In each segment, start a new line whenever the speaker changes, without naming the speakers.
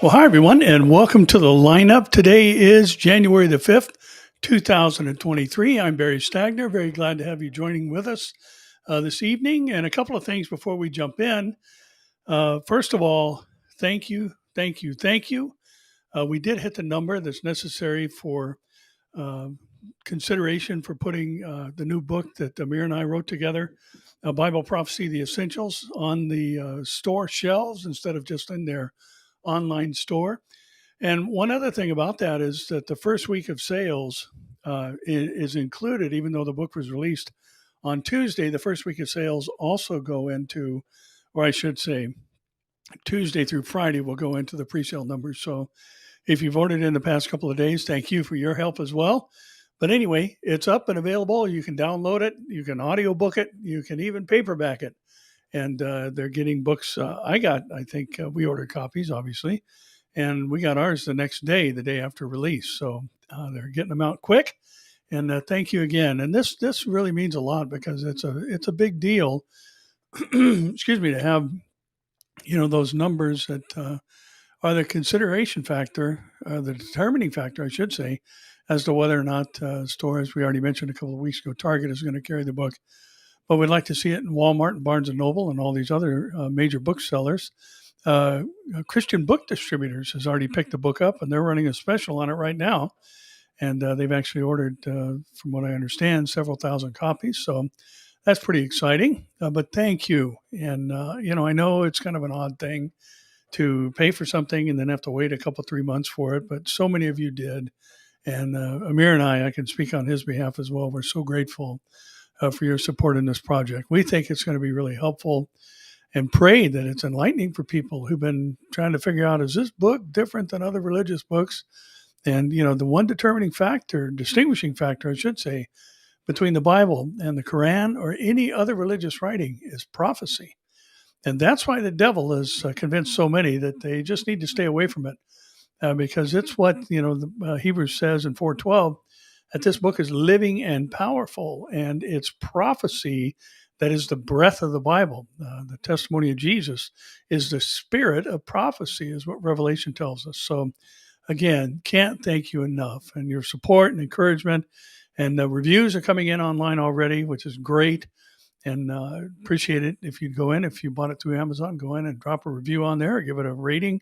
Well, hi, everyone, and welcome to the lineup. Today is January the 5th, 2023. I'm Barry Stagner. Very glad to have you joining with us this evening. And a couple of things before we jump in. First of all, thank you, thank you, thank you. We did hit the number that's necessary for uh, consideration for putting the new book that Amir and I wrote together, Bible Prophecy, The Essentials, on the store shelves instead of just in their online store. And one other thing about that is that the first week of sales is included, even though the book was released on Tuesday. The first week of sales also go into, or I should say, Tuesday through Friday will go into the pre-sale numbers. So if you've ordered in the past couple of days, thank you for your help as well. But anyway, it's up and available. You can download it, you can audiobook it, you can even paperback it. And they're getting books. I think we ordered copies, obviously, and we got ours the next day, the day after release. So they're getting them out quick. And thank you again. And this really means a lot because it's a big deal. Excuse me, to have those numbers that are the consideration factor, the determining factor, I should say, as to whether or not stores. We already mentioned a couple of weeks ago, Target is going to carry the book, but we'd like to see it in Walmart and Barnes and Noble and all these other major booksellers. Christian Book Distributors has already picked the book up, and they're running a special on it right now. And they've actually ordered, from what I understand, several thousand copies. So that's pretty exciting. But thank you. And, I know it's kind of an odd thing to pay for something and then have to wait a couple, 3 months for it. But so many of you did. And Amir and I can speak on his behalf as well. We're so grateful for your support in this project. We think it's going to be really helpful, and pray that it's enlightening for people who've been trying to figure out, is this book different than other religious books? And, the one distinguishing factor, I should say, between the Bible and the Quran or any other religious writing is prophecy. And that's why the devil has convinced so many that they just need to stay away from it, because it's what, Hebrews says in 4:12, that this book is living and powerful, and it's prophecy that is the breath of the Bible. The testimony of Jesus is the spirit of prophecy, is what Revelation tells us. So, again, can't thank you enough, and your support and encouragement. And the reviews are coming in online already, which is great. And appreciate it if you'd go in. If you bought it through Amazon, go in and drop a review on there, or give it a rating,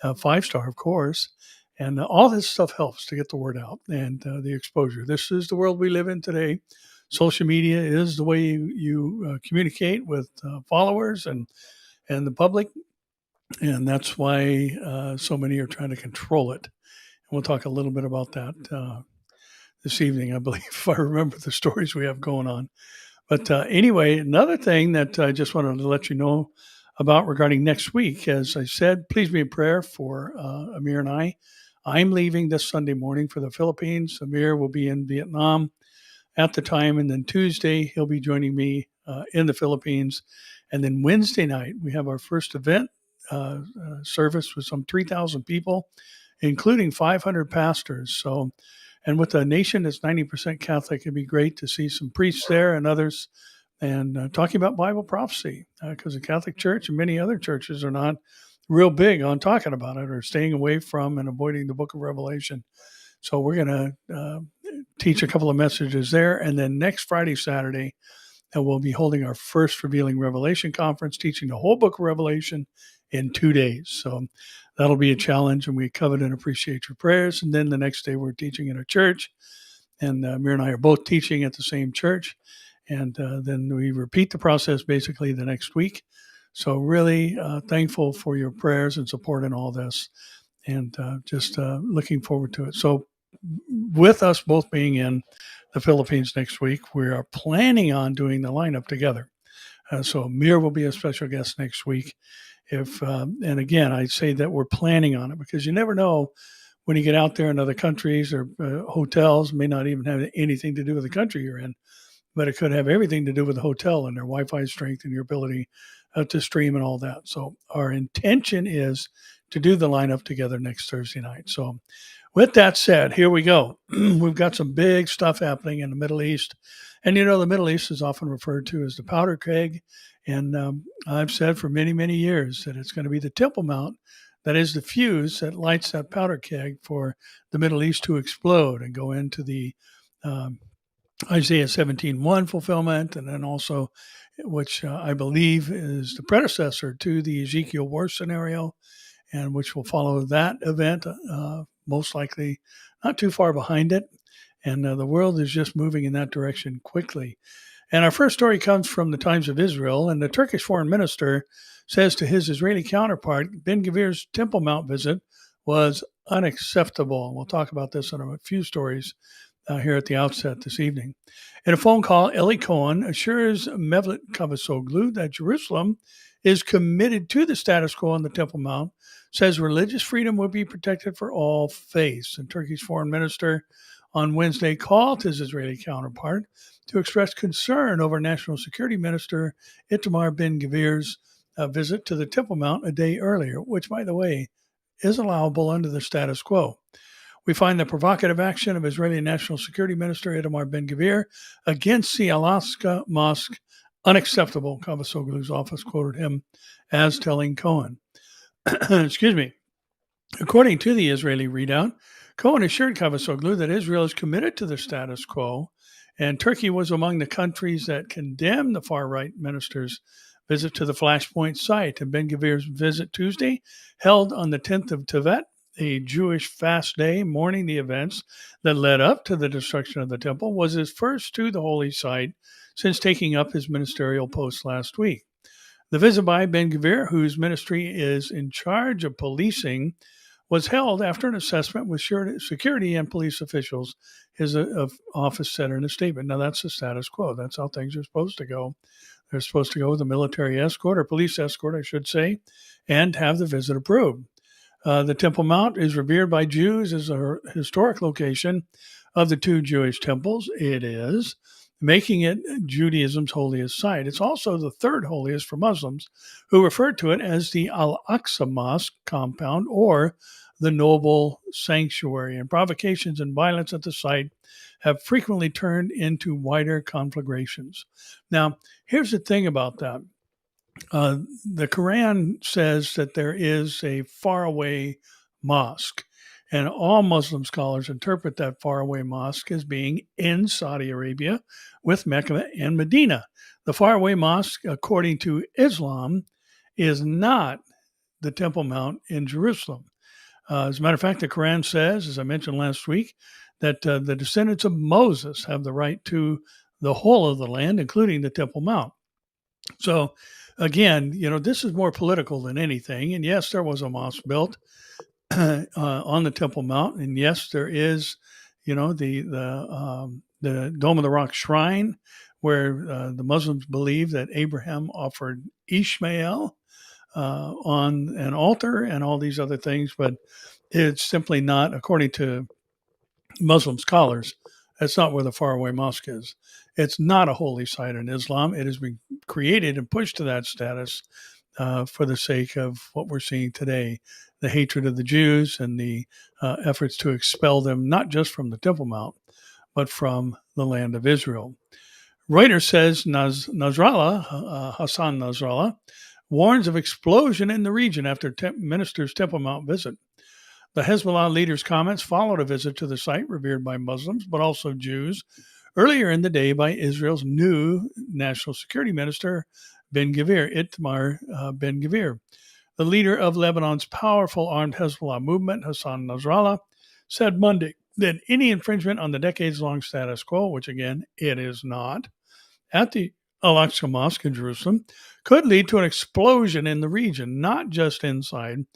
5-star, of course. And all this stuff helps to get the word out and the exposure. This is the world we live in today. Social media is the way you communicate with followers and the public. And that's why so many are trying to control it. And we'll talk a little bit about that this evening, I believe, if I remember the stories we have going on. But anyway, another thing that I just wanted to let you know about regarding next week, as I said, please be in prayer for Amir and I. I'm leaving this Sunday morning for the Philippines. Amir will be in Vietnam at the time, and then Tuesday he'll be joining me in the Philippines. And then Wednesday night we have our first event service with some 3,000 people, including 500 pastors. So, and with a nation that's 90% Catholic, it'd be great to see some priests there and others, and talking about Bible prophecy, because the Catholic Church and many other churches are not real big on talking about it, or staying away from and avoiding the book of Revelation. So we're going to teach a couple of messages there. And then next Friday, Saturday, we'll be holding our first Revealing Revelation conference, teaching the whole book of Revelation in 2 days. So that'll be a challenge, and we covet and appreciate your prayers. And then the next day we're teaching in a church, and Amir and I are both teaching at the same church. And then we repeat the process basically the next week. So really thankful for your prayers and support in all this, and just looking forward to it. So with us both being in the Philippines next week, we are planning on doing the lineup together. So Amir will be a special guest next week. And again, I say that we're planning on it because you never know when you get out there in other countries, or hotels may not even have anything to do with the country you're in, but it could have everything to do with the hotel and their Wi-Fi strength and your ability to stream and all that. So our intention is to do the lineup together next Thursday night. So with that said, here we go. We've got some big stuff happening in the Middle East. And, the Middle East is often referred to as the powder keg. And I've said for many, many years that it's going to be the Temple Mount That is the fuse that lights that powder keg for the Middle East to explode and go into the um, Isaiah 17:1 fulfillment, and then also, which I believe is the predecessor to the Ezekiel war scenario, and which will follow that event, most likely not too far behind it. And the world is just moving in that direction quickly. And our first story comes from the Times of Israel, and the Turkish foreign minister says to his Israeli counterpart, Ben Gvir's Temple Mount visit was unacceptable. We'll talk about this in a few stories here at the outset this evening. In a phone call, Eli Cohen assures Mevlut Cavusoglu that Jerusalem is committed to the status quo on the Temple Mount, says religious freedom will be protected for all faiths. And Turkey's foreign minister on Wednesday called his Israeli counterpart to express concern over National Security Minister Itamar Ben-Gvir's visit to the Temple Mount a day earlier, which, by the way, is allowable under the status quo. We find the provocative action of Israeli National Security Minister Itamar Ben-Gvir against the Al-Aqsa Mosque unacceptable, Cavusoglu's office quoted him as telling Cohen. Excuse me. According to the Israeli readout, Cohen assured Cavusoglu that Israel is committed to the status quo, and Turkey was among the countries that condemned the far-right minister's visit to the Flashpoint site. And Ben-Gvir's visit Tuesday, held on the 10th of Tevet, a Jewish fast day mourning the events that led up to the destruction of the temple, was his first to the holy site since taking up his ministerial post last week. The visit by Ben-Gvir, whose ministry is in charge of policing, was held after an assessment with security and police officials, his office said in a statement. Now, that's the status quo. That's how things are supposed to go. They're supposed to go with a military escort, or police escort, I should say, and have the visit approved. The Temple Mount is revered by Jews as a historic location of the two Jewish temples. It is, making it Judaism's holiest site. It's also the third holiest for Muslims, who refer to it as the Al-Aqsa Mosque compound or the Noble Sanctuary. And provocations and violence at the site have frequently turned into wider conflagrations. Now, here's the thing about that. The Quran says that there is a faraway mosque, and all Muslim scholars interpret that faraway mosque as being in Saudi Arabia with Mecca and Medina. The faraway mosque, according to Islam, is not the Temple Mount in Jerusalem. As a matter of fact, the Quran says, as I mentioned last week, that the descendants of Moses have the right to the whole of the land, including the Temple Mount. So, again, this is more political than anything. And yes, there was a mosque built on the Temple Mount, and yes, there is, the Dome of the Rock shrine, where the Muslims believe that Abraham offered Ishmael on an altar and all these other things, but it's simply not, according to Muslim scholars, that's not where the faraway mosque is. It's not a holy site in Islam. It has been created and pushed to that status for the sake of what we're seeing today, the hatred of the Jews and the efforts to expel them, not just from the Temple Mount, but from the land of Israel. Reuters says Nasrallah, Hassan Nasrallah, warns of explosion in the region after minister's Temple Mount visit. The Hezbollah leader's comments followed a visit to the site revered by Muslims, but also Jews, earlier in the day by Israel's new National Security Minister, Itamar Ben-Gvir. The leader of Lebanon's powerful armed Hezbollah movement, Hassan Nasrallah, said Monday that any infringement on the decades-long status quo, which again, it is not, at the Al-Aqsa Mosque in Jerusalem, could lead to an explosion in the region, not just inside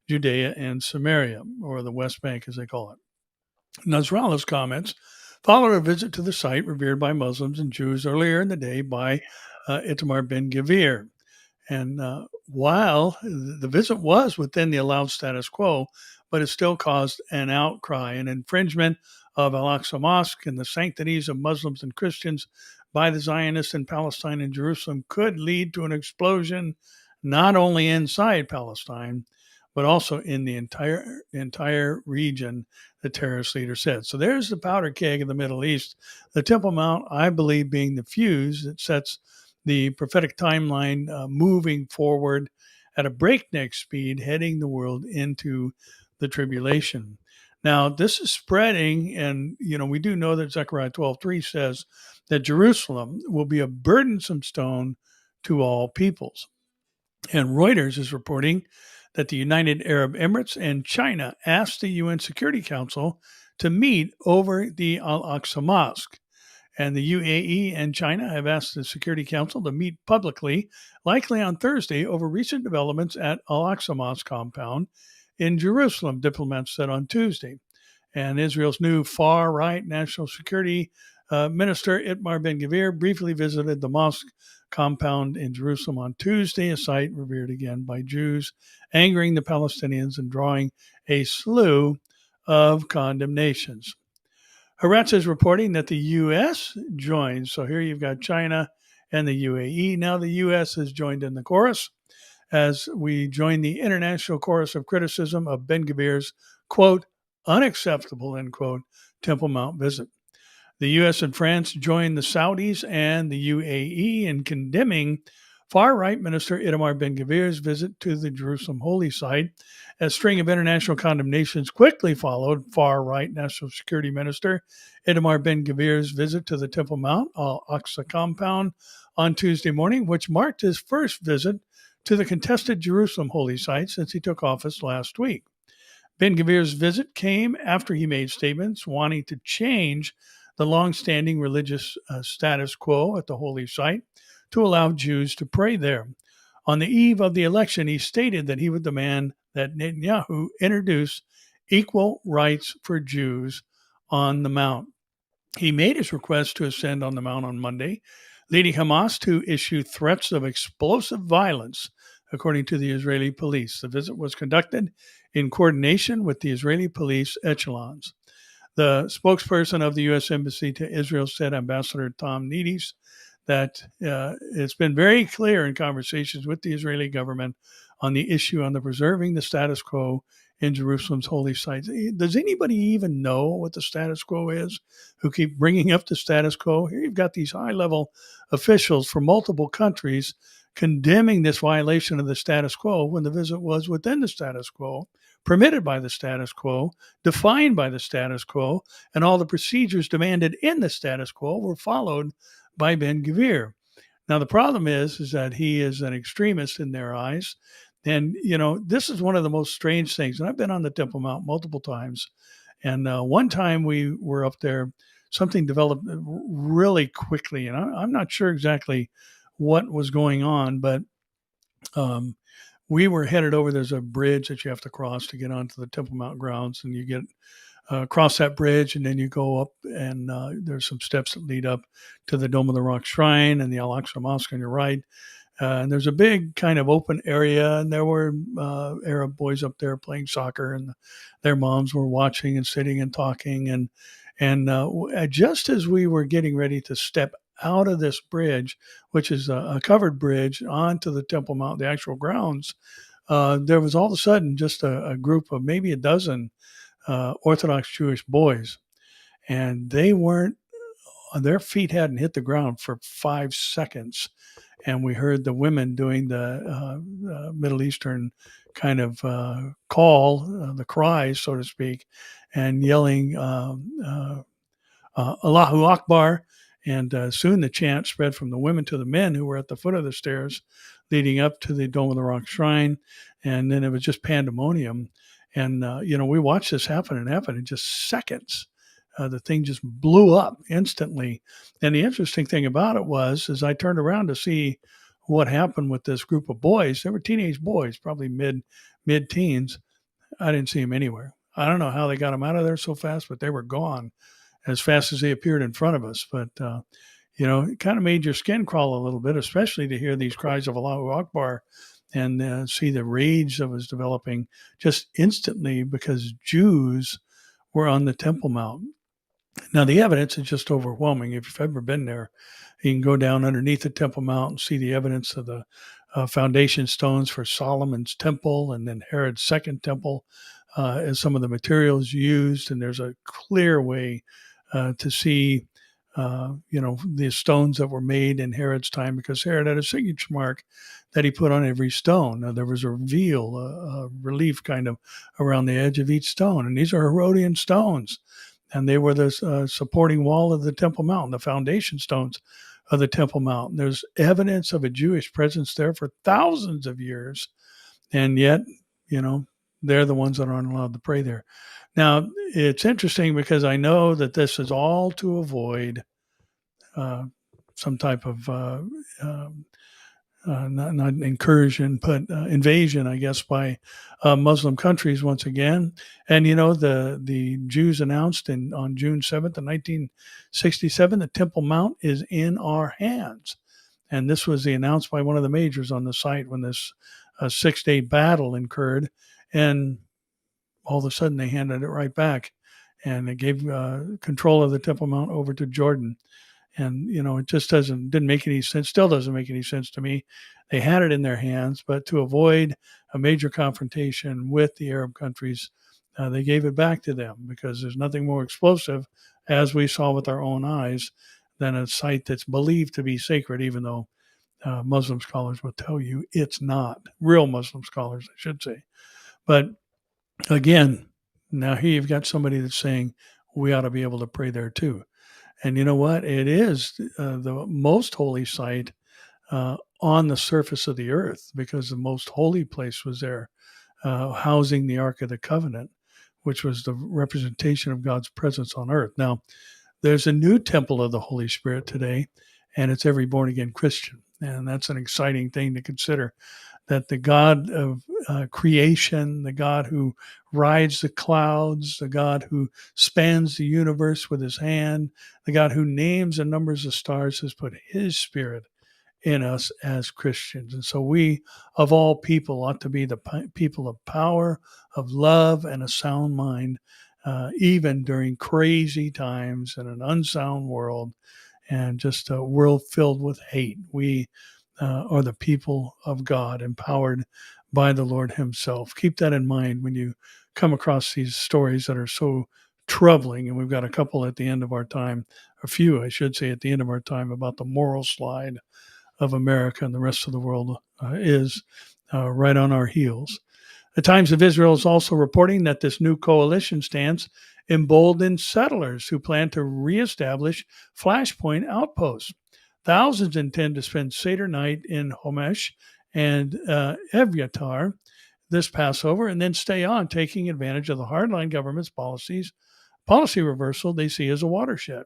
Judea and Samaria, or the West Bank as they call it. Nasrallah's comments followed a visit to the site revered by Muslims and Jews earlier in the day by Itamar Ben-Gvir. And while the visit was within the allowed status quo, but it still caused an outcry. An infringement of Al-Aqsa Mosque and the sanctities of Muslims and Christians by the Zionists in Palestine and Jerusalem could lead to an explosion not only inside Palestine, but also in the entire region, the terrorist leader said. So there's the powder keg of the Middle East. The Temple Mount, I believe, being the fuse that sets the prophetic timeline moving forward at a breakneck speed, heading the world into the tribulation. Now, this is spreading, and we do know that Zechariah 12:3 says that Jerusalem will be a burdensome stone to all peoples. And Reuters is reporting that the United Arab Emirates and China asked the UN Security Council to meet over the Al-Aqsa Mosque. And the UAE and China have asked the Security Council to meet publicly, likely on Thursday, over recent developments at Al-Aqsa Mosque compound in Jerusalem, diplomats said on Tuesday. And Israel's new far-right national security minister, Itamar Ben-Gvir, briefly visited the mosque compound in Jerusalem on Tuesday, a site revered again by Jews, angering the Palestinians and drawing a slew of condemnations. Haaretz is reporting that the U.S. joins. So here you've got China and the UAE. Now the U.S. has joined in the chorus as we join the international chorus of criticism of Ben-Gvir's, quote, unacceptable, end quote, Temple Mount visit. The U.S. and France joined the Saudis and the UAE in condemning far-right Minister Itamar Ben-Gvir's visit to the Jerusalem holy site. A string of international condemnations quickly followed far-right National Security Minister Itamar Ben-Gvir's visit to the Temple Mount Al-Aqsa compound on Tuesday morning, which marked his first visit to the contested Jerusalem holy site since he took office last week. Ben-Gvir's visit came after he made statements wanting to change the long-standing religious status quo at the holy site to allow Jews to pray there. On the eve of the election, he stated that he would demand that Netanyahu introduce equal rights for Jews on the Mount. He made his request to ascend on the Mount on Monday, leading Hamas to issue threats of explosive violence, according to the Israeli police. The visit was conducted in coordination with the Israeli police echelons. The spokesperson of the U.S. Embassy to Israel said, Ambassador Tom Needis, that it's been very clear in conversations with the Israeli government on the issue on the preserving the status quo in Jerusalem's holy sites. Does anybody even know what the status quo is who keep bringing up the status quo? Here you've got these high-level officials from multiple countries condemning this violation of the status quo when the visit was within the status quo, permitted by the status quo, defined by the status quo, and all the procedures demanded in the status quo were followed by Ben-Gvir. Now, the problem is that he is an extremist in their eyes. And, this is one of the most strange things. And I've been on the Temple Mount multiple times. And one time we were up there, something developed really quickly. And I'm not sure exactly what was going on, but we were headed over. There's a bridge that you have to cross to get onto the Temple Mount grounds, and you get cross that bridge, and then you go up, and there's some steps that lead up to the Dome of the Rock Shrine and the Al-Aqsa Mosque on your right. And there's a big kind of open area, and there were Arab boys up there playing soccer, and their moms were watching and sitting and talking. And just as we were getting ready to step out of this bridge, which is a covered bridge, onto the Temple Mount, the actual grounds, there was all of a sudden just a group of maybe a dozen Orthodox Jewish boys, and their feet hadn't hit the ground for 5 seconds. And we heard the women doing the Middle Eastern kind of call, the cries, so to speak, and yelling Allahu Akbar. And soon the chant spread from the women to the men who were at the foot of the stairs leading up to the Dome of the Rock Shrine. And then it was just pandemonium. And, we watched this happen in just seconds. The thing just blew up instantly. And the interesting thing about it was, as I turned around to see what happened with this group of boys, they were teenage boys, probably mid-teens. I didn't see them anywhere. I don't know how they got them out of there so fast, but they were gone as fast as they appeared in front of us. But, it kind of made your skin crawl a little bit, especially to hear these cries of Allahu Akbar and see the rage that was developing just instantly because Jews were on the Temple Mount. Now, the evidence is just overwhelming. If you've ever been there, you can go down underneath the Temple Mount and see the evidence of the foundation stones for Solomon's temple and then Herod's second temple as some of the materials used. And there's a clear way to see the stones that were made in Herod's time, because Herod had a signature mark that he put on every stone. Now, there was a reveal, a relief kind of around the edge of each stone. And these are Herodian stones. And they were the supporting wall of the Temple Mount, the foundation stones of the Temple Mount. There's evidence of a Jewish presence there for thousands of years. And yet, they're the ones that aren't allowed to pray there. Now, it's interesting because I know that this is all to avoid some type of not incursion, but invasion, I guess, by Muslim countries once again. And the Jews announced on June 7th of 1967, the Temple Mount is in our hands. And this was announced by one of the majors on the site when this 6-day battle occurred. And all of a sudden, they handed it right back, and it gave control of the Temple Mount over to Jordan. And, it just didn't make any sense, still doesn't make any sense to me. They had it in their hands, but to avoid a major confrontation with the Arab countries, they gave it back to them, because there's nothing more explosive, as we saw with our own eyes, than a site that's believed to be sacred, even though Muslim scholars will tell you it's not. Real Muslim scholars, I should say. But again, now here you've got somebody that's saying we ought to be able to pray there too. And you know what? It is the most holy site on the surface of the earth, because the most holy place was there, housing the Ark of the Covenant, which was the representation of God's presence on earth. Now, there's a new temple of the Holy Spirit today, and it's every born-again Christian. And that's an exciting thing to consider, that the God of creation, the God who rides the clouds, the God who spans the universe with his hand, the God who names and numbers the stars, has put his Spirit in us as Christians. And so we, of all people, ought to be the people of power, of love, and a sound mind, even during crazy times in an unsound world, and just a world filled with hate. We are the people of God, empowered by the Lord himself. Keep that in mind when you come across these stories that are so troubling. And we've got a couple at the end of our time, a few, I should say, at the end of our time, about the moral slide of America, and the rest of the world is right on our heels. The Times of Israel is also reporting that this new coalition stance emboldened settlers who plan to reestablish flashpoint outposts. Thousands intend to spend Seder night in Homesh and Evyatar this Passover, and then stay on, taking advantage of the hardline government's policy reversal they see as a watershed.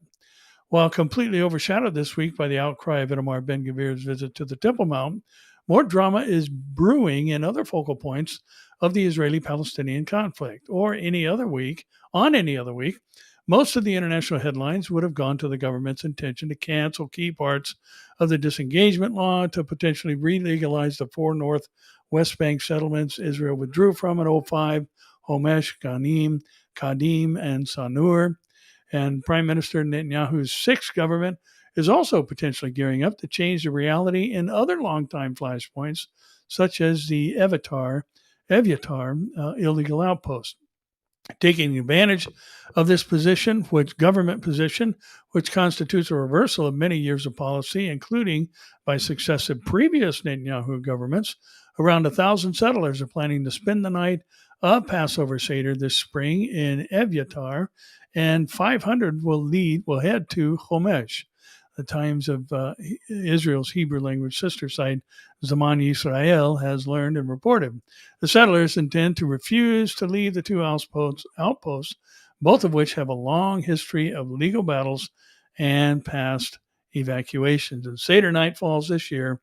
While completely overshadowed this week by the outcry of Itamar Ben-Gvir's visit to the Temple Mount, more drama is brewing in other focal points of the Israeli-Palestinian conflict. On any other week, most of the international headlines would have gone to the government's intention to cancel key parts of the disengagement law, to potentially re-legalize the 4 North West Bank settlements Israel withdrew from in 2005, Homesh, Ghanim, Kadim, and Sanur. And Prime Minister Netanyahu's sixth government is also potentially gearing up to change the reality in other longtime flashpoints, such as the Evyatar illegal outpost. Taking advantage of this government position, which constitutes a reversal of many years of policy, including by successive previous Netanyahu governments, around 1,000 settlers are planning to spend the night of Passover Seder this spring in Evyatar, and 500 will head to Homesh. The Times of Israel's Hebrew language sister site, Zaman Yisrael, has learned and reported. The settlers intend to refuse to leave the two outposts, both of which have a long history of legal battles and past evacuations. And Seder night falls this year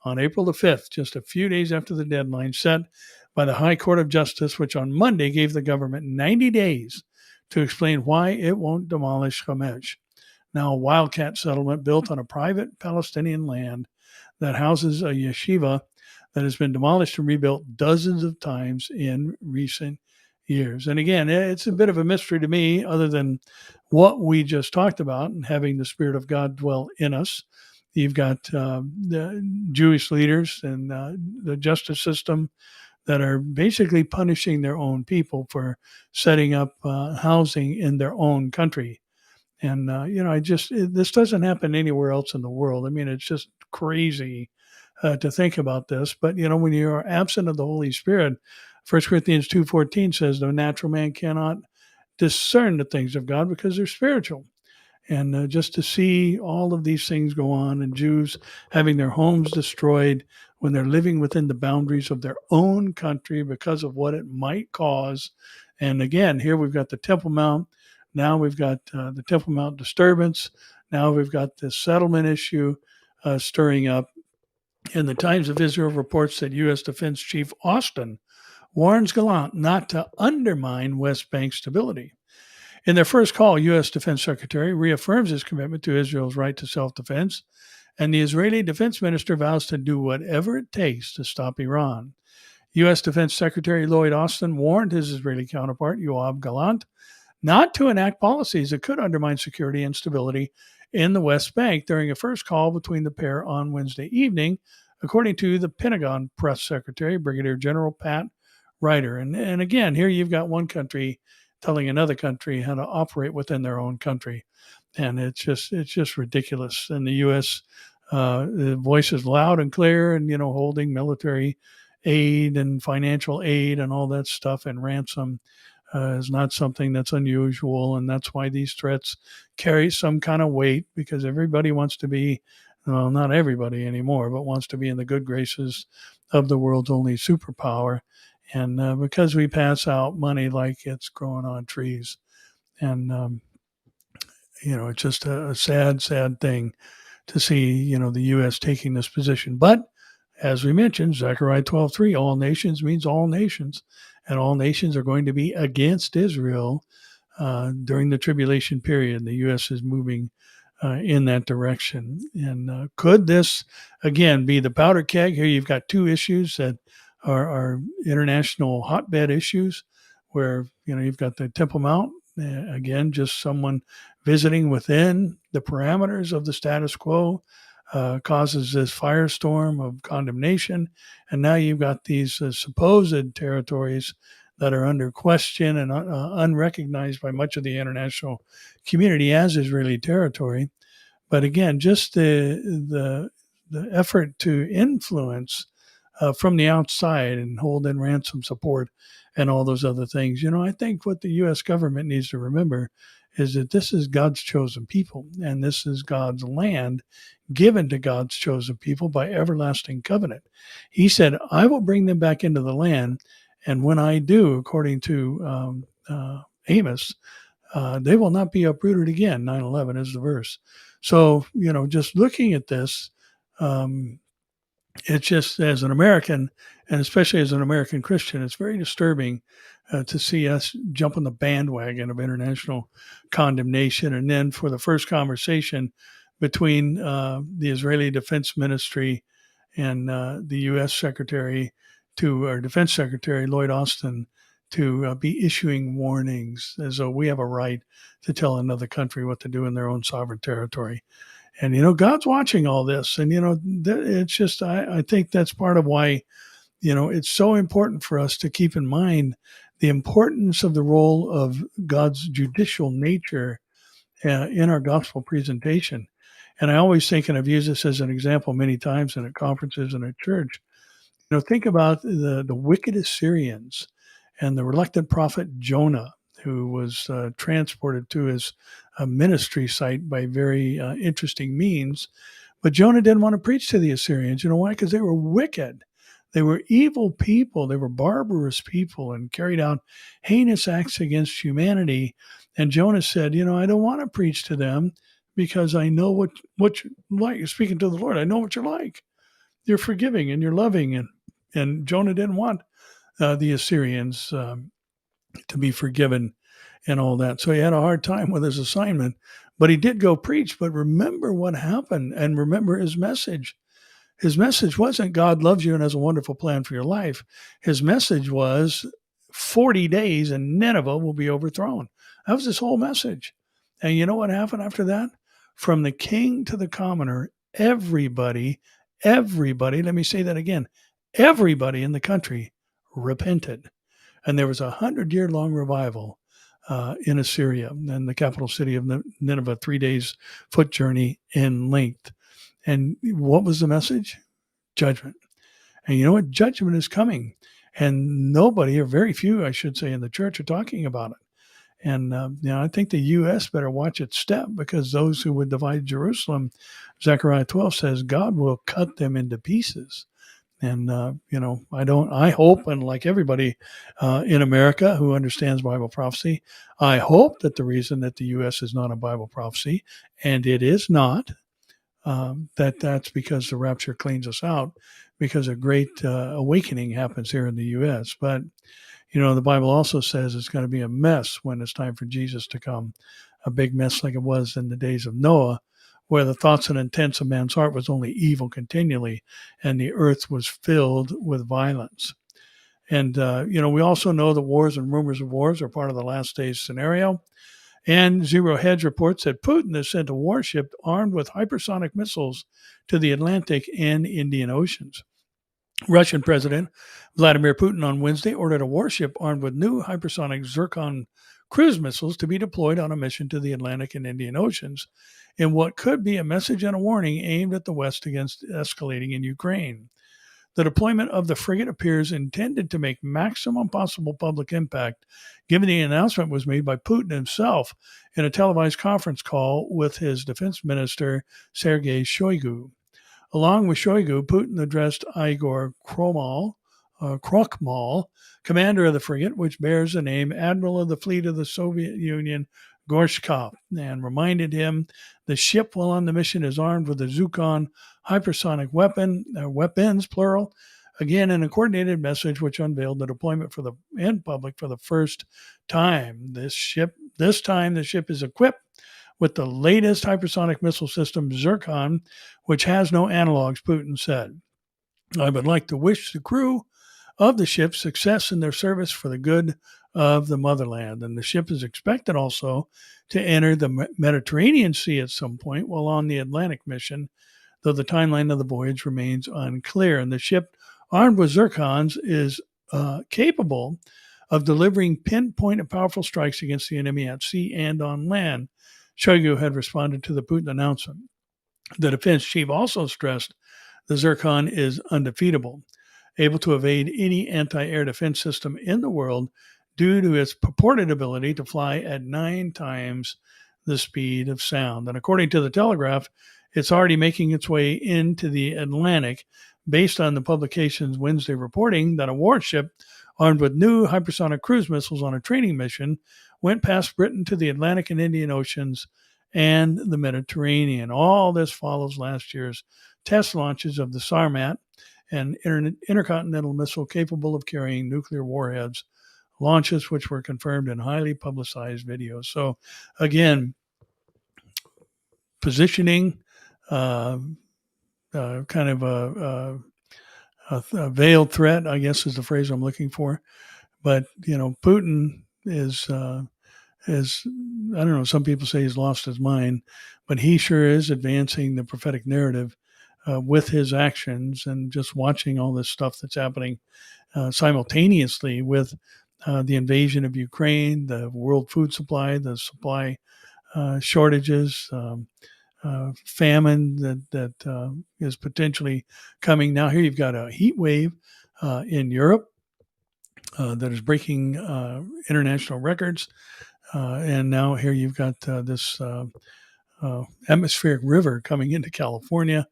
on April the 5th, just a few days after the deadline set by the High Court of Justice, which on Monday gave the government 90 days to explain why it won't demolish Homesh, now a wildcat settlement built on a private Palestinian land that houses a yeshiva that has been demolished and rebuilt dozens of times in recent years. And again, it's a bit of a mystery to me, other than what we just talked about, and having the Spirit of God dwell in us. You've got the Jewish leaders and the justice system that are basically punishing their own people for setting up housing in their own country. And, this doesn't happen anywhere else in the world. I mean, it's just crazy to think about this. But, when you're absent of the Holy Spirit, 1 Corinthians 2:14 says the natural man cannot discern the things of God because they're spiritual. And just to see all of these things go on, and Jews having their homes destroyed when they're living within the boundaries of their own country because of what it might cause. And again, here we've got the Temple Mount. Now we've got the Temple Mount disturbance. Now we've got this settlement issue stirring up. And the Times of Israel reports that U.S. Defense Chief Austin warns Gallant not to undermine West Bank stability. In their first call, U.S. Defense Secretary reaffirms his commitment to Israel's right to self-defense, and the Israeli defense minister vows to do whatever it takes to stop Iran. U.S. Defense Secretary Lloyd Austin warned his Israeli counterpart, Yoav Gallant, not to enact policies that could undermine security and stability in the West Bank during a first call between the pair on Wednesday evening, according to the Pentagon press secretary, Brigadier General Pat Ryder. And again, here you've got one country telling another country how to operate within their own country. And it's just ridiculous. And the U.S. The voice is loud and clear, and holding military aid and financial aid and all that stuff and ransom is not something that's unusual, and that's why these threats carry some kind of weight, because everybody wants to be, well, not everybody anymore, but wants to be in the good graces of the world's only superpower. And because we pass out money like it's growing on trees. And, it's just a sad, sad thing to see, the U.S. taking this position. But as we mentioned, Zechariah 12:3, all nations means all nations, and all nations are going to be against Israel during the tribulation period. The U.S. is moving in that direction. And could this, again, be the powder keg? Here you've got two issues that are international hotbed issues, where, you've got the Temple Mount, again, just someone visiting within the parameters of the status quo, causes this firestorm of condemnation. And now you've got these supposed territories that are under question and unrecognized by much of the international community as Israeli territory. But again, just the effort to influence from the outside and hold in ransom support and all those other things. I think what the U.S. government needs to remember is that this is God's chosen people, and this is God's land given to God's chosen people by everlasting covenant. He said, I will bring them back into the land, and when I do, according to Amos, they will not be uprooted again. 9:11 is the verse. So, just looking at this, it's just, as an American, and especially as an American Christian, it's very disturbing to see us jump on the bandwagon of international condemnation. And then for the first conversation between the Israeli Defense Ministry and the U.S. Defense Secretary Lloyd Austin, to be issuing warnings as though we have a right to tell another country what to do in their own sovereign territory. And, God's watching all this. And, it's just, I think that's part of why, it's so important for us to keep in mind the importance of the role of God's judicial nature in our gospel presentation. And I always think, and I've used this as an example many times in at conferences and at church, think about the wicked Assyrians and the reluctant prophet Jonah, who was transported to his ministry site by very interesting means. But Jonah didn't want to preach to the Assyrians. You know why? Because they were wicked. They were evil people. They were barbarous people and carried out heinous acts against humanity. And Jonah said, I don't want to preach to them because I know what you're like. You're speaking to the Lord. I know what you're like. You're forgiving and you're loving. And Jonah didn't want the Assyrians to be forgiven and all that. So he had a hard time with his assignment, but he did go preach. But remember what happened, and remember his message. His message wasn't God loves you and has a wonderful plan for your life. His message was 40 days and Nineveh will be overthrown. That was his whole message. And you know what happened after that? From the king to the commoner, everybody, let me say that again, everybody in the country repented. And there was a 100-year-long revival in Assyria, and the capital city of Nineveh, 3 days foot journey in length. And what was the message? Judgment. And you know what? Judgment is coming. And nobody, or very few, I should say, in the church are talking about it. And I think the U.S. better watch its step, because those who would divide Jerusalem, Zechariah 12 says, God will cut them into pieces. And, I hope, and like everybody in America who understands Bible prophecy, I hope that the reason that the U.S. is not a Bible prophecy, and it is not, that's because the rapture cleans us out, because a great awakening happens here in the U.S. But, the Bible also says it's going to be a mess when it's time for Jesus to come, a big mess like it was in the days of Noah, where the thoughts and intents of man's heart was only evil continually, and the earth was filled with violence. And, we also know that wars and rumors of wars are part of the last days scenario. And Zero Hedge reports that Putin has sent a warship armed with hypersonic missiles to the Atlantic and Indian Oceans. Russian President Vladimir Putin on Wednesday ordered a warship armed with new hypersonic Zircon cruise missiles to be deployed on a mission to the Atlantic and Indian Oceans, in what could be a message and a warning aimed at the West against escalating in Ukraine. The deployment of the frigate appears intended to make maximum possible public impact, given the announcement was made by Putin himself in a televised conference call with his defense minister, Sergei Shoigu. Along with Shoigu, Putin addressed Igor Krokmal, commander of the frigate, which bears the name Admiral of the Fleet of the Soviet Union, Gorshkov, and reminded him the ship while on the mission is armed with a Zircon hypersonic weapons, plural, again in a coordinated message which unveiled the deployment in public for the first time. This time the ship is equipped with the latest hypersonic missile system, Zircon, which has no analogs, Putin said. I would like to wish the crew of the ship success in their service for the good of the motherland. And the ship is expected also to enter the Mediterranean Sea at some point while on the Atlantic mission, though the timeline of the voyage remains unclear. And the ship, armed with Zircons, is capable of delivering pinpoint and powerful strikes against the enemy at sea and on land. Shoigu had responded to the Putin announcement. The defense chief also stressed the Zircon is undefeatable, able to evade any anti-air defense system in the world due to its purported ability to fly at 9 times the speed of sound. And according to the Telegraph, it's already making its way into the Atlantic, based on the publication's Wednesday reporting that a warship armed with new hypersonic cruise missiles on a training mission went past Britain to the Atlantic and Indian Oceans and the Mediterranean. All this follows last year's test launches of the Sarmat, an intercontinental missile capable of carrying nuclear warheads, launches which were confirmed in highly publicized videos. So, again, positioning, kind of a veiled threat, I guess is the phrase I'm looking for. But, Putin is, I don't know, some people say he's lost his mind, but he sure is advancing the prophetic narrative with his actions, and just watching all this stuff that's happening simultaneously with the invasion of Ukraine, the world food supply, the supply shortages, famine that is potentially coming. Now here you've got a heat wave in Europe that is breaking international records. And now here you've got this atmospheric river coming into California.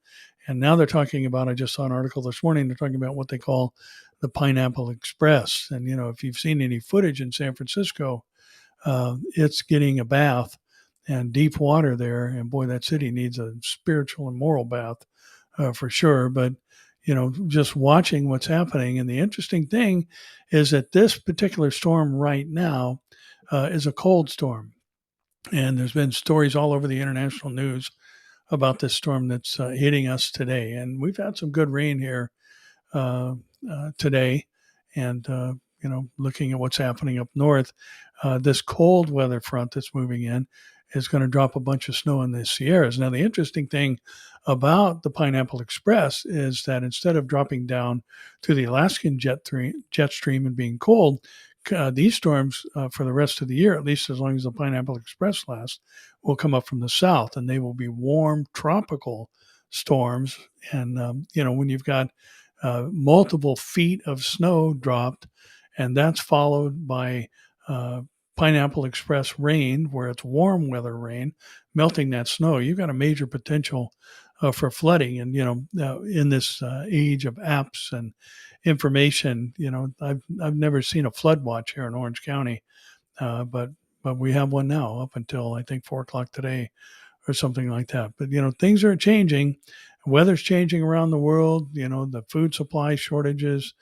And now they're talking about, I just saw an article this morning, they're talking about what they call the Pineapple Express. And, if you've seen any footage in San Francisco, it's getting a bath and deep water there. And boy, that city needs a spiritual and moral bath for sure. But, just watching what's happening. And the interesting thing is that this particular storm right now is a cold storm. And there's been stories all over the international news about this storm that's hitting us today. And we've had some good rain here today. And, looking at what's happening up north, this cold weather front that's moving in is going to drop a bunch of snow in the Sierras. Now, the interesting thing about the Pineapple Express is that instead of dropping down to the Alaskan jet stream and being cold, these storms for the rest of the year, at least as long as the Pineapple Express lasts, will come up from the south, and they will be warm tropical storms. And when you've got multiple feet of snow dropped, and that's followed by Pineapple Express rain, where it's warm weather rain, melting that snow, you've got a major potential for flooding. And in this age of apps and information, I've never seen a flood watch here in Orange County, but we have one now up until I think 4 o'clock today or something like that. But things are changing, weather's changing around the world. The food supply shortages,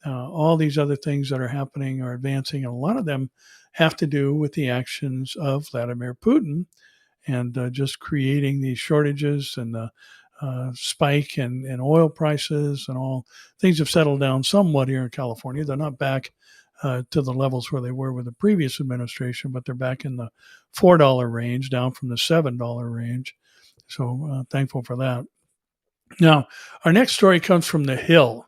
all these other things that are happening are advancing, and a lot of them have to do with the actions of Vladimir Putin and just creating these shortages and the spike in oil prices and all. Things have settled down somewhat here in California. They're not back to the levels where they were with the previous administration, but they're back in the $4 range, down from the $7 range. So thankful for that. Now, our next story comes from The Hill,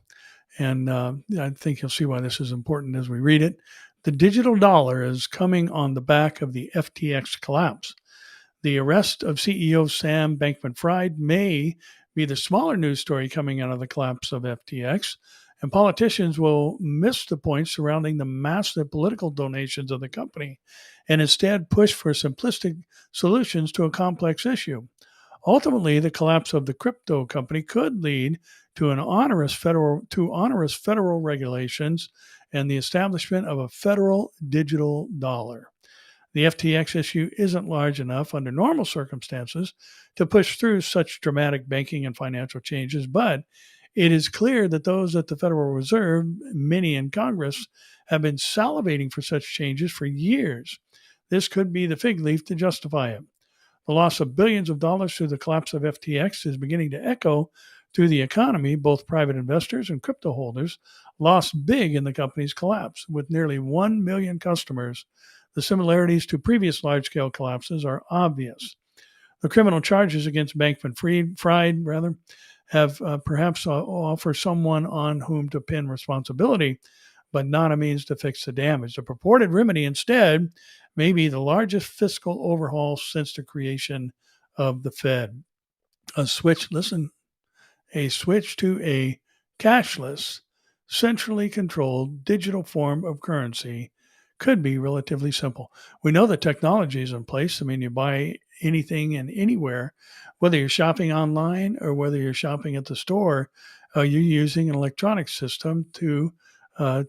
and I think you'll see why this is important as we read it. The digital dollar is coming on the back of the FTX collapse. The arrest of CEO Sam Bankman-Fried may be the smaller news story coming out of the collapse of FTX, and politicians will miss the point surrounding the massive political donations of the company and instead push for simplistic solutions to a complex issue. Ultimately, the collapse of the crypto company could lead to onerous federal regulations and the establishment of a federal digital dollar. The FTX issue isn't large enough under normal circumstances to push through such dramatic banking and financial changes, but it is clear that those at the Federal Reserve, many in Congress, have been salivating for such changes for years. This could be the fig leaf to justify it. The loss of billions of dollars through the collapse of FTX is beginning to echo through the economy. Both private investors and crypto holders lost big in the company's collapse. With nearly 1 million customers, the similarities to previous large-scale collapses are obvious. The criminal charges against Bankman-Fried have perhaps offer someone on whom to pin responsibility, but not a means to fix the damage. The purported remedy instead may be the largest fiscal overhaul since the creation of the Fed. A switch to a cashless, centrally controlled digital form of currency could be relatively simple. We know the technology is in place. I mean, you buy anything and anywhere, whether you're shopping online or whether you're shopping at the store, you're using an electronic system to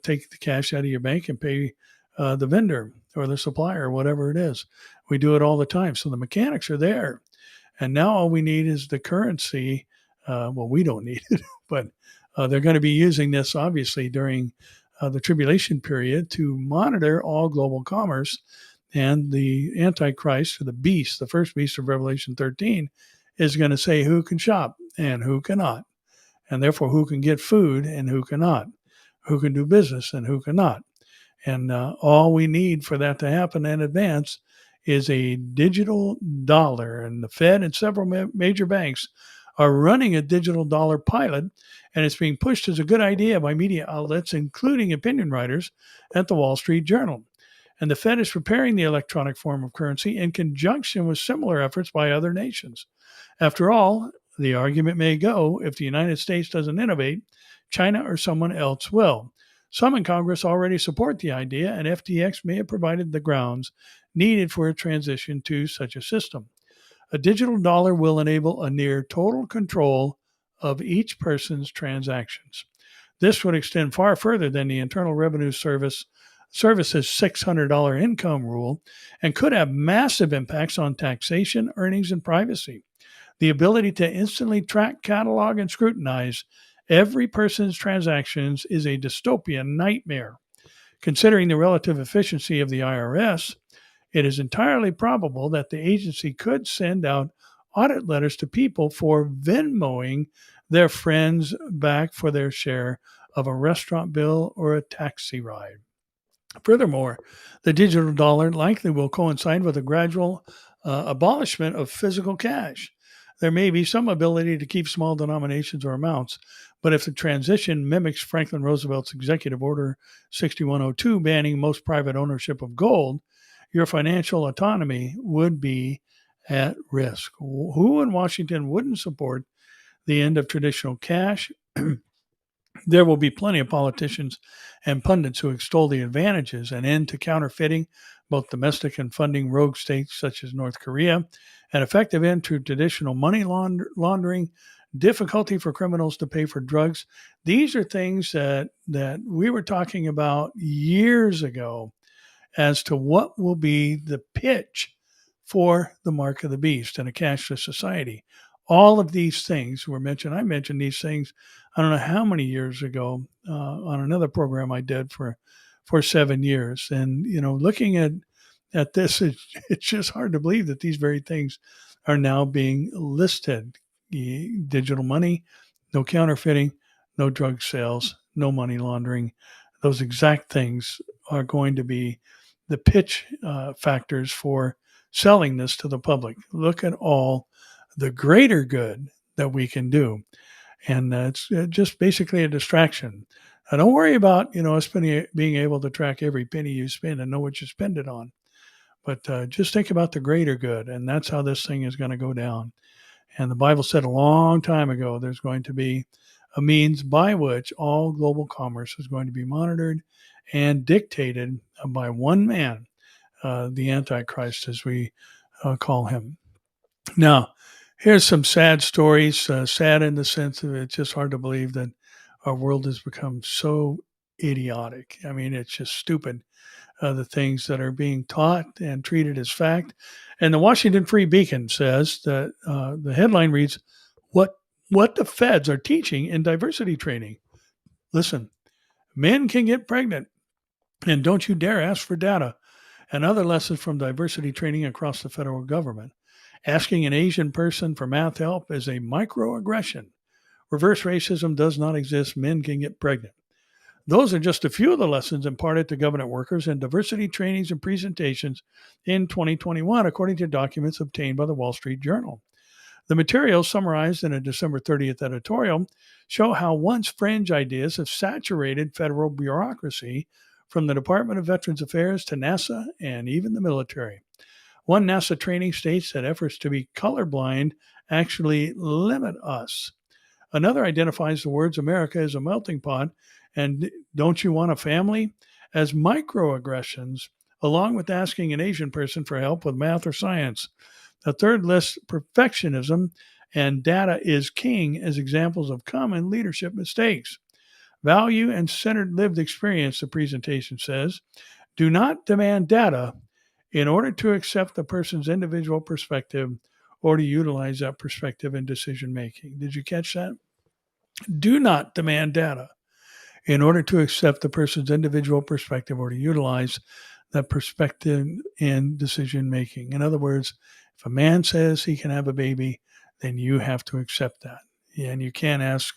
take the cash out of your bank and pay the vendor or the supplier, or whatever it is. We do it all the time. So the mechanics are there. And now all we need is the currency. We don't need it, but they're going to be using this, obviously, during the tribulation period to monitor all global commerce. And the Antichrist, or the beast, the first beast of Revelation 13, is going to say who can shop and who cannot, and therefore who can get food and who cannot, who can do business and who cannot. And all we need for that to happen in advance is a digital dollar. And the Fed and several major banks are running a digital dollar pilot, and it's being pushed as a good idea by media outlets, including opinion writers at the Wall Street Journal. And the Fed is preparing the electronic form of currency in conjunction with similar efforts by other nations. After all, the argument may go, if the United States doesn't innovate, China or someone else will. Some in Congress already support the idea, and FTX may have provided the grounds needed for a transition to such a system. A digital dollar will enable a near total control of each person's transactions. This would extend far further than the Internal Revenue Service's $600 income rule, and could have massive impacts on taxation, earnings, and privacy. The ability to instantly track, catalog, and scrutinize every person's transactions is a dystopian nightmare. Considering the relative efficiency of the IRS, it is entirely probable that the agency could send out audit letters to people for Venmoing their friends back for their share of a restaurant bill or a taxi ride. Furthermore, the digital dollar likely will coincide with a gradual abolishment of physical cash. There may be some ability to keep small denominations or amounts, But if the transition mimics Franklin Roosevelt's Executive Order 6102 banning most private ownership of gold, your financial autonomy would be at risk. Who in Washington wouldn't support the end of traditional cash? There will be plenty of politicians and pundits who extol the advantages: an end to counterfeiting, both domestic and funding rogue states such as North Korea, an effective end to traditional money laundering, difficulty for criminals to pay for drugs. These are things that we were talking about years ago as to what will be the pitch for the mark of the beast in a cashless society. All of these things were mentioned. I mentioned these things, I don't know how many years ago, on another program I did for 7 years. And, looking at this, it's just hard to believe that these very things are now being listed. Digital money, no counterfeiting, no drug sales, no money laundering. Those exact things are going to be the pitch factors for selling this to the public. Look at all the greater good that we can do. And it's just basically a distraction. Don't worry about, us being able to track every penny you spend and know what you spend it on. But just think about the greater good. And that's how this thing is going to go down. And the Bible said a long time ago, there's going to be a means by which all global commerce is going to be monitored and dictated by one man, the Antichrist, as we call him. Now, here's some sad stories, sad in the sense of it's just hard to believe that our world has become so idiotic. I mean, it's just stupid, the things that are being taught and treated as fact. And the Washington Free Beacon says that the headline reads, what the feds are teaching in diversity training. Listen, men can get pregnant, and don't you dare ask for data. And other lessons from diversity training across the federal government. Asking an Asian person for math help is a microaggression. Reverse racism does not exist. Men can get pregnant. Those are just a few of the lessons imparted to government workers in diversity trainings and presentations in 2021, according to documents obtained by the Wall Street Journal. The materials, summarized in a December 30th editorial, show how once fringe ideas have saturated federal bureaucracy, from the Department of Veterans Affairs to NASA and even the military. One NASA training states that efforts to be colorblind actually limit us. Another identifies the words America as a melting pot and don't you want a family as microaggressions, along with asking an Asian person for help with math or science. A third lists perfectionism and data is king as examples of common leadership mistakes. Value and centered lived experience, the presentation says, do not demand data in order to accept the person's individual perspective or to utilize that perspective in decision making. Did you catch that? Do not demand data in order to accept the person's individual perspective or to utilize that perspective in decision making. In other words, if a man says he can have a baby, then you have to accept that. And you can't ask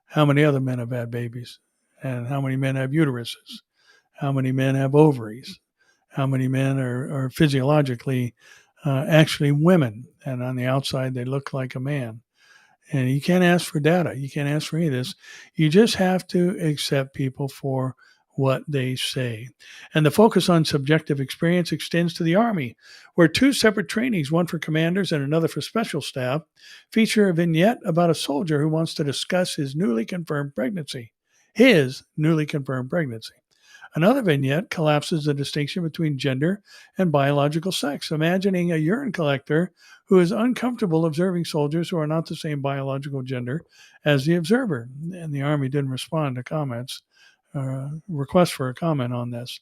how many other men have had babies and how many men have uteruses, how many men have ovaries, how many men are physiologically actually women, and on the outside they look like a man. And you can't ask for data. You can't ask for any of this. You just have to accept people for what they say. And the focus on subjective experience extends to the Army, where two separate trainings, one for commanders and another for special staff, feature a vignette about a soldier who wants to discuss his newly confirmed pregnancy. Another vignette collapses the distinction between gender and biological sex, imagining a urine collector who is uncomfortable observing soldiers who are not the same biological gender as the observer. And the Army didn't respond to comments, requests for a comment on this.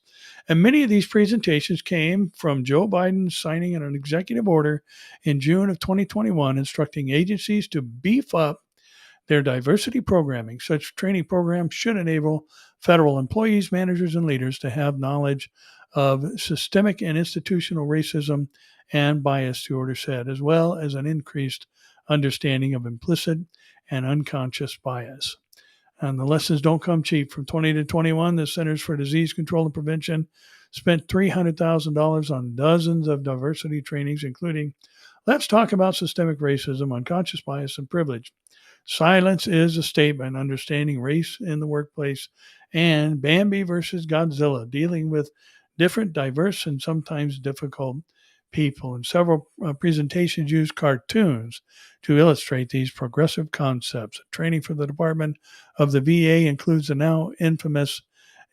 And many of these presentations came from Joe Biden signing an executive order in June of 2021 instructing agencies to beef up their diversity programming. Such training programs should enable federal employees, managers, and leaders to have knowledge of systemic and institutional racism and bias, the order said, as well as an increased understanding of implicit and unconscious bias. And the lessons don't come cheap. From 20 to 21, the Centers for Disease Control and Prevention spent $300,000 on dozens of diversity trainings, including Let's Talk About Systemic Racism, Unconscious Bias, and Privilege. Silence is a statement, understanding race in the workplace, and Bambi versus Godzilla, dealing with different, diverse, and sometimes difficult people. And several presentations use cartoons to illustrate these progressive concepts. Training for the Department of the VA includes the now infamous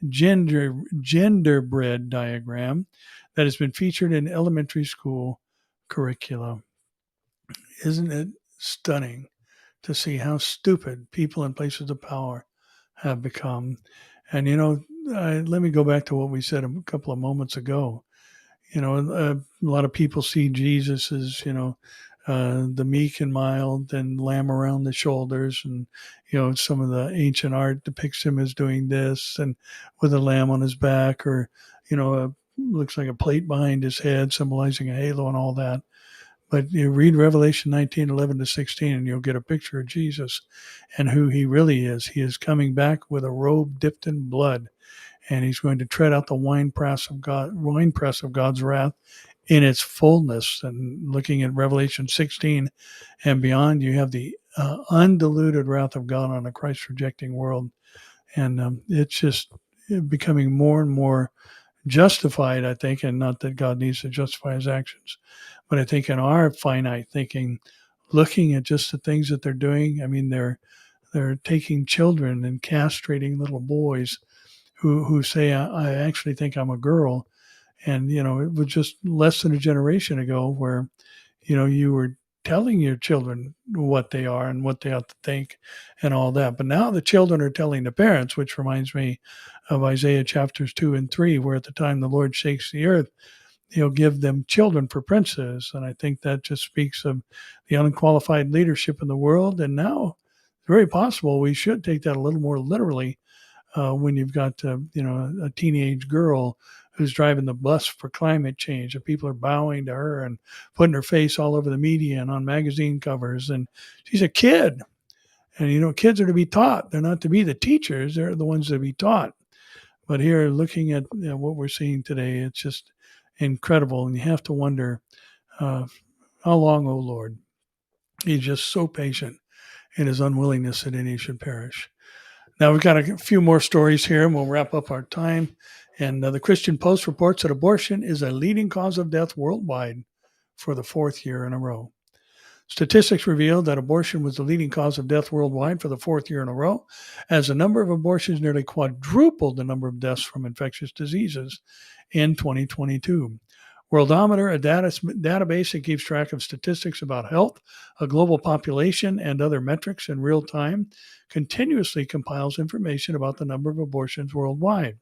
genderbread diagram that has been featured in elementary school curricula. Isn't it stunning to see how stupid people in places of power have become? And, let me go back to what we said a couple of moments ago. A lot of people see Jesus as, the meek and mild and lamb around the shoulders. And, some of the ancient art depicts him as doing this and with a lamb on his back, or, looks like a plate behind his head symbolizing a halo and all that. But you read Revelation 19:11-16, and you'll get a picture of Jesus and who he really is. He is coming back with a robe dipped in blood, and he's going to tread out the winepress of God's wrath in its fullness. And looking at Revelation 16 and beyond, you have the undiluted wrath of God on a Christ-rejecting world. And it's just becoming more and more justified, I think, and not that God needs to justify his actions, but I think in our finite thinking, looking at just the things that they're doing, I mean, they're taking children and castrating little boys who say, I actually think I'm a girl. And, it was just less than a generation ago where, you were telling your children what they are and what they ought to think and all that. But now the children are telling the parents, which reminds me of Isaiah chapters 2 and 3, where at the time the Lord shakes the earth, he'll give them children for princes. And I think that just speaks of the unqualified leadership in the world. And now it's very possible we should take that a little more literally when you've got, a teenage girl who's driving the bus for climate change, and people are bowing to her and putting her face all over the media and on magazine covers. And she's a kid. And, kids are to be taught. They're not to be the teachers. They're the ones to be taught. But here, looking at what we're seeing today, it's just incredible. And you have to wonder, how long, O Lord? He's just so patient in his unwillingness that any should perish. Now, we've got a few more stories here, and we'll wrap up our time. And the Christian Post reports that abortion is a leading cause of death worldwide for the fourth year in a row. Statistics reveal that abortion was the leading cause of death worldwide for the fourth year in a row, as the number of abortions nearly quadrupled the number of deaths from infectious diseases in 2022. Worldometer, a database that keeps track of statistics about health, a global population, and other metrics in real time, continuously compiles information about the number of abortions worldwide.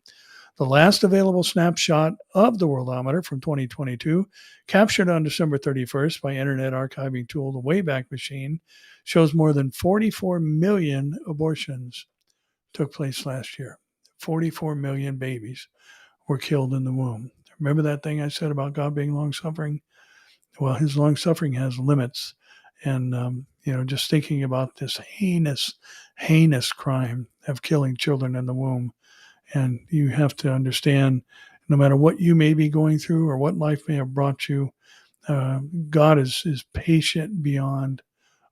The last available snapshot of the Worldometer from 2022, captured on December 31st by Internet archiving tool the Wayback Machine, shows more than 44 million abortions took place last year. 44 million babies were killed in the womb. Remember that thing I said about God being long-suffering? Well, his long-suffering has limits. And, just thinking about this heinous crime of killing children in the womb. And you have to understand, no matter what you may be going through or what life may have brought you, God is patient beyond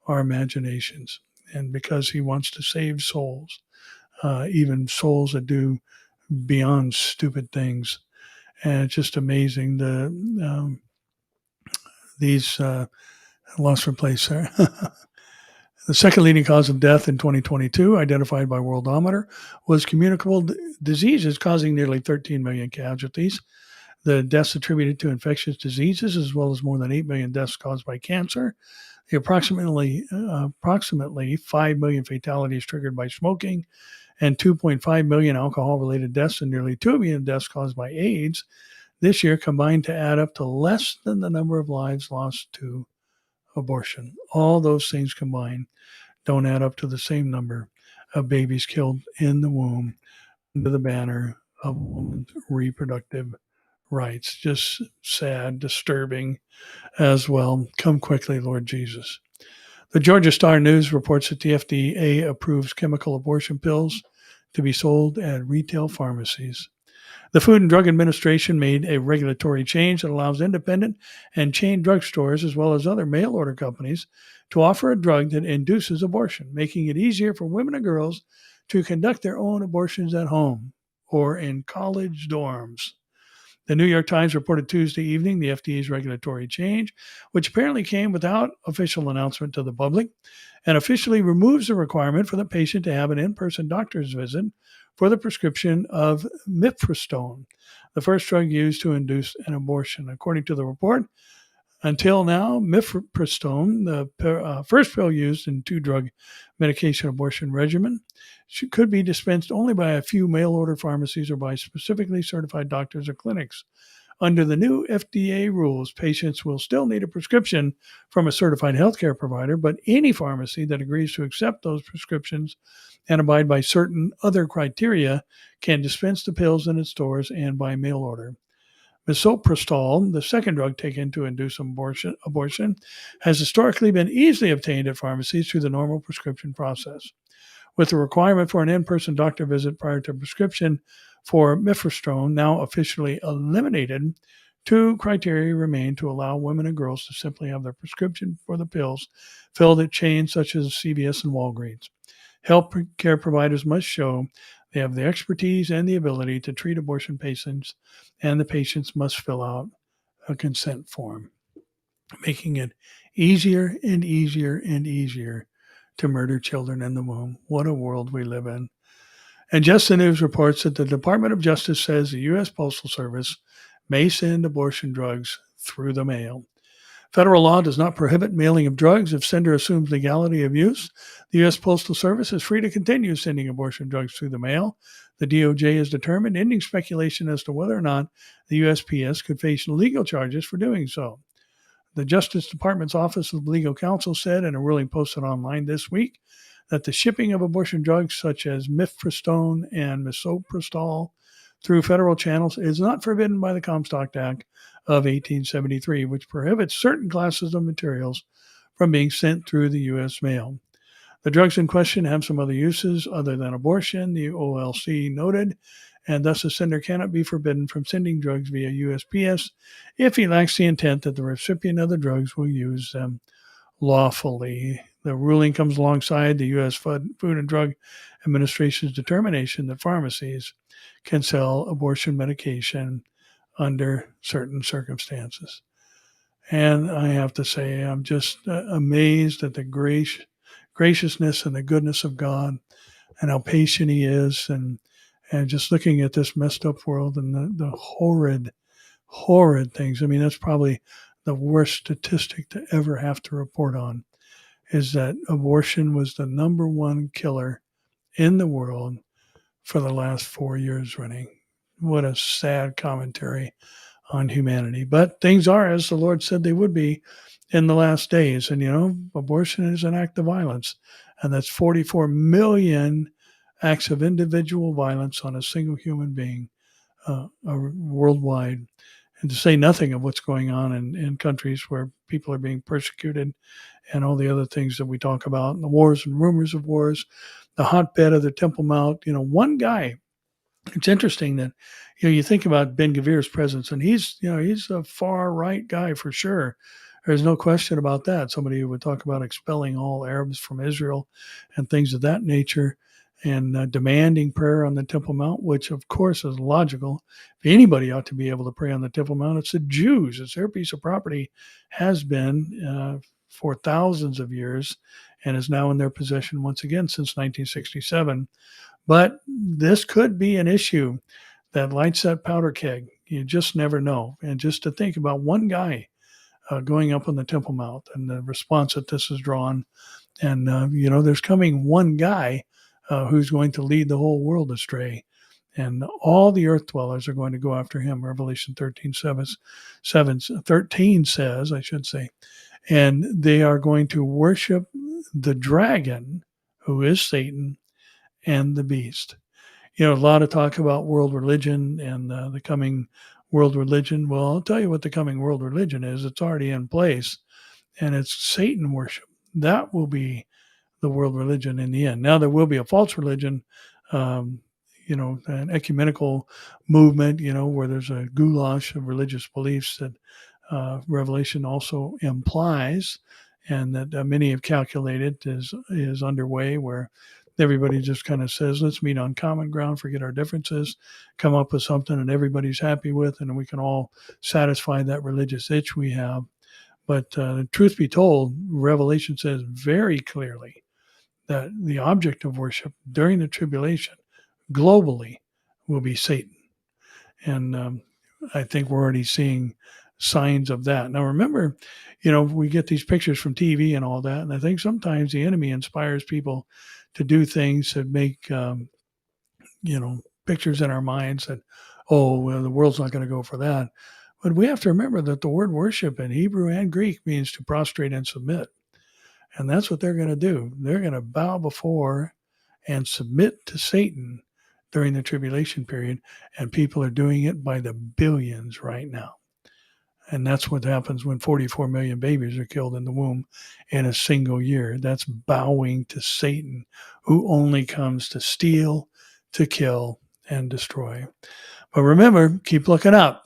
our imaginations. And because he wants to save souls, even souls that do beyond stupid things. And it's just amazing. These lost my place there. The second leading cause of death in 2022, identified by Worldometer, was communicable diseases, causing nearly 13 million casualties. The deaths attributed to infectious diseases, as well as more than 8 million deaths caused by cancer. The approximately 5 million fatalities triggered by smoking, and 2.5 million alcohol-related deaths, and nearly 2 million deaths caused by AIDS this year combined to add up to less than the number of lives lost to abortion. All those things combined don't add up to the same number of babies killed in the womb under the banner of women's reproductive rights. Just sad, disturbing as well. Come quickly, Lord Jesus. The Georgia Star News reports that the FDA approves chemical abortion pills to be sold at retail pharmacies. The Food and Drug Administration made a regulatory change that allows independent and chain drugstores, as well as other mail order companies, to offer a drug that induces abortion, making it easier for women and girls to conduct their own abortions at home or in college dorms. The New York Times reported Tuesday evening the FDA's regulatory change, which apparently came without official announcement to the public, and officially removes the requirement for the patient to have an in-person doctor's visit for the prescription of mifepristone, the first drug used to induce an abortion. According to the report, until now, mifepristone, the first pill used in two-drug medication abortion regimen, could be dispensed only by a few mail-order pharmacies or by specifically certified doctors or clinics. Under the new FDA rules, patients will still need a prescription from a certified healthcare provider, but any pharmacy that agrees to accept those prescriptions and abide by certain other criteria can dispense the pills in its stores and by mail order. Misoprostol, the second drug taken to induce abortion, has historically been easily obtained at pharmacies through the normal prescription process. With the requirement for an in-person doctor visit prior to prescription for mifepristone now officially eliminated, two criteria remain to allow women and girls to simply have their prescription for the pills filled at chains such as CVS and Walgreens. Healthcare providers must show they have the expertise and the ability to treat abortion patients, and the patients must fill out a consent form, making it easier and easier and easier to murder children in the womb. What a world we live in. And Just the News reports that the Department of Justice says the U.S. Postal Service may send abortion drugs through the mail. Federal law does not prohibit mailing of drugs if sender assumes legality of use. The U.S. Postal Service is free to continue sending abortion drugs through the mail. The DOJ is determined, ending speculation as to whether or not the USPS could face legal charges for doing so. The Justice Department's Office of Legal Counsel said in a ruling posted online this week that the shipping of abortion drugs such as mifepristone and misoprostol through federal channels is not forbidden by the Comstock Act of 1873, which prohibits certain classes of materials from being sent through the U.S. mail. The drugs in question have some other uses other than abortion, the OLC noted, and thus a sender cannot be forbidden from sending drugs via USPS if he lacks the intent that the recipient of the drugs will use them lawfully. The ruling comes alongside the U.S. Food and Drug Administration's determination that pharmacies can sell abortion medication under certain circumstances. And I have to say, I'm just amazed at the graciousness and the goodness of God and how patient He is, and just looking at this messed up world and the horrid things. I mean, that's probably the worst statistic to ever have to report on, is that abortion was the number one killer in the world for the last 4 years running. What a sad commentary on humanity. But things are as the Lord said they would be in the last days. And, abortion is an act of violence. And that's 44 million acts of individual violence on a single human being worldwide. And to say nothing of what's going on in countries where people are being persecuted and all the other things that we talk about, and the wars and rumors of wars, the hotbed of the Temple Mount. One guy, it's interesting that, you think about Ben Gavir's presence, and he's a far right guy for sure. There's no question about that. Somebody who would talk about expelling all Arabs from Israel and things of that nature, and demanding prayer on the Temple Mount, which of course is logical. If anybody ought to be able to pray on the Temple Mount, it's the Jews. It's their piece of property, has been for thousands of years, and is now in their possession once again since 1967. But this could be an issue that lights that powder keg. You just never know. And just to think about one guy going up on the Temple Mount and the response that this has drawn. And, there's coming one guy who's going to lead the whole world astray. And all the earth dwellers are going to go after him. Revelation 13 says, I should say, and they are going to worship the dragon, who is Satan, and the beast. A lot of talk about world religion and the coming world religion. Well, I'll tell you what the coming world religion is. It's already in place, and it's Satan worship. That will be the world religion in the end. Now, there will be a false religion, an ecumenical movement, where there's a goulash of religious beliefs that Revelation also implies, and that many have calculated is underway, where everybody just kind of says, let's meet on common ground, forget our differences, come up with something that everybody's happy with, and we can all satisfy that religious itch we have. But truth be told, Revelation says very clearly that the object of worship during the tribulation globally will be Satan. And I think we're already seeing signs of that. Now, remember, we get these pictures from TV and all that. And I think sometimes the enemy inspires people to do things that make, pictures in our minds that, oh, well, the world's not going to go for that. But we have to remember that the word worship in Hebrew and Greek means to prostrate and submit. And that's what they're going to do. They're going to bow before and submit to Satan during the tribulation period. And people are doing it by the billions right now. And that's what happens when 44 million babies are killed in the womb in a single year. That's bowing to Satan, who only comes to steal, to kill, and destroy. But remember, keep looking up.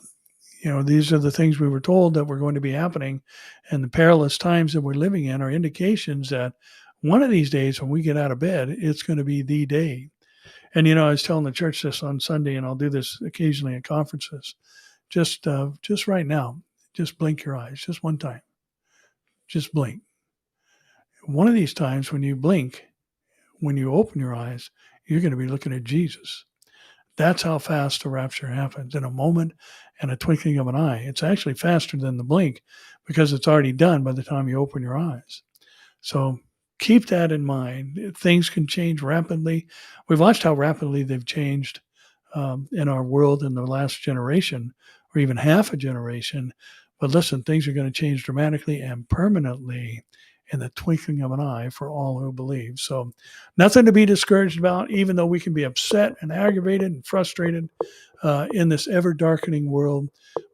These are the things we were told that were going to be happening, and the perilous times that we're living in are indications that one of these days when we get out of bed, it's going to be the day. And, I was telling the church this on Sunday, and I'll do this occasionally at conferences. Just right now, just blink your eyes, just one time. Just blink. One of these times when you blink, when you open your eyes, you're going to be looking at Jesus. That's how fast the rapture happens, in a moment and a twinkling of an eye. It's actually faster than the blink because it's already done by the time you open your eyes. So keep that in mind. Things can change rapidly. We've watched how rapidly they've changed in our world in the last generation, or even half a generation. But listen, things are going to change dramatically and permanently in the twinkling of an eye for all who believe. So nothing to be discouraged about, even though we can be upset and aggravated and frustrated in this ever darkening world.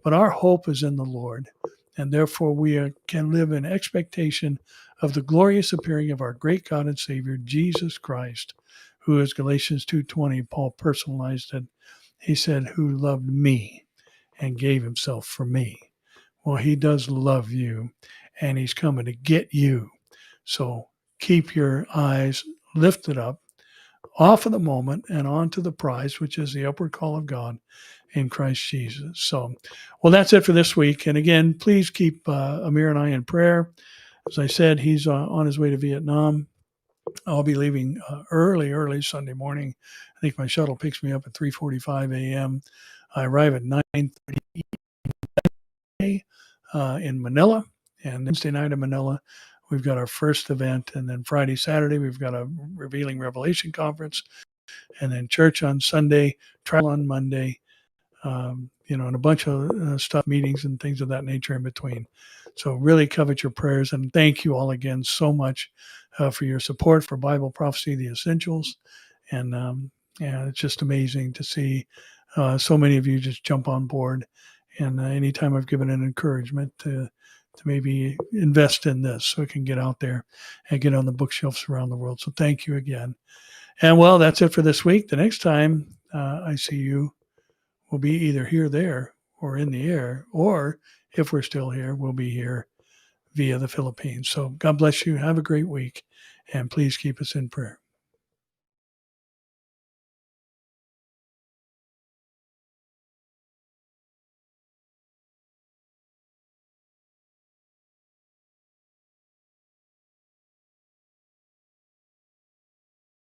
But our hope is in the Lord. And therefore we can live in expectation of the glorious appearing of our great God and Savior, Jesus Christ, who, as Galatians 2:20, Paul personalized it. He said, who loved me and gave himself for me. Well, he does love you, and he's coming to get you. So keep your eyes lifted up off of the moment and onto the prize, which is the upward call of God in Christ Jesus. So, well, that's it for this week. And again, please keep Amir and I in prayer. As I said, he's on his way to Vietnam. I'll be leaving early Sunday morning. I think my shuttle picks me up at 3:45 a.m. I arrive at 9:30 in Manila, and Wednesday night in Manila, we've got our first event, and then Friday, Saturday, we've got a Revealing Revelation conference, and then church on Sunday, travel on Monday, and a bunch of stuff, meetings and things of that nature in between. So really covet your prayers, and thank you all again so much for your support for Bible Prophecy, The Essentials. And it's just amazing to see so many of you just jump on board. And anytime I've given an encouragement to maybe invest in this so it can get out there and get on the bookshelves around the world. So thank you again. And well, that's it for this week. The next time I see you, we'll be either here, there, or in the air, or if we're still here, we'll be here via the Philippines. So God bless you. Have a great week, and please keep us in prayer.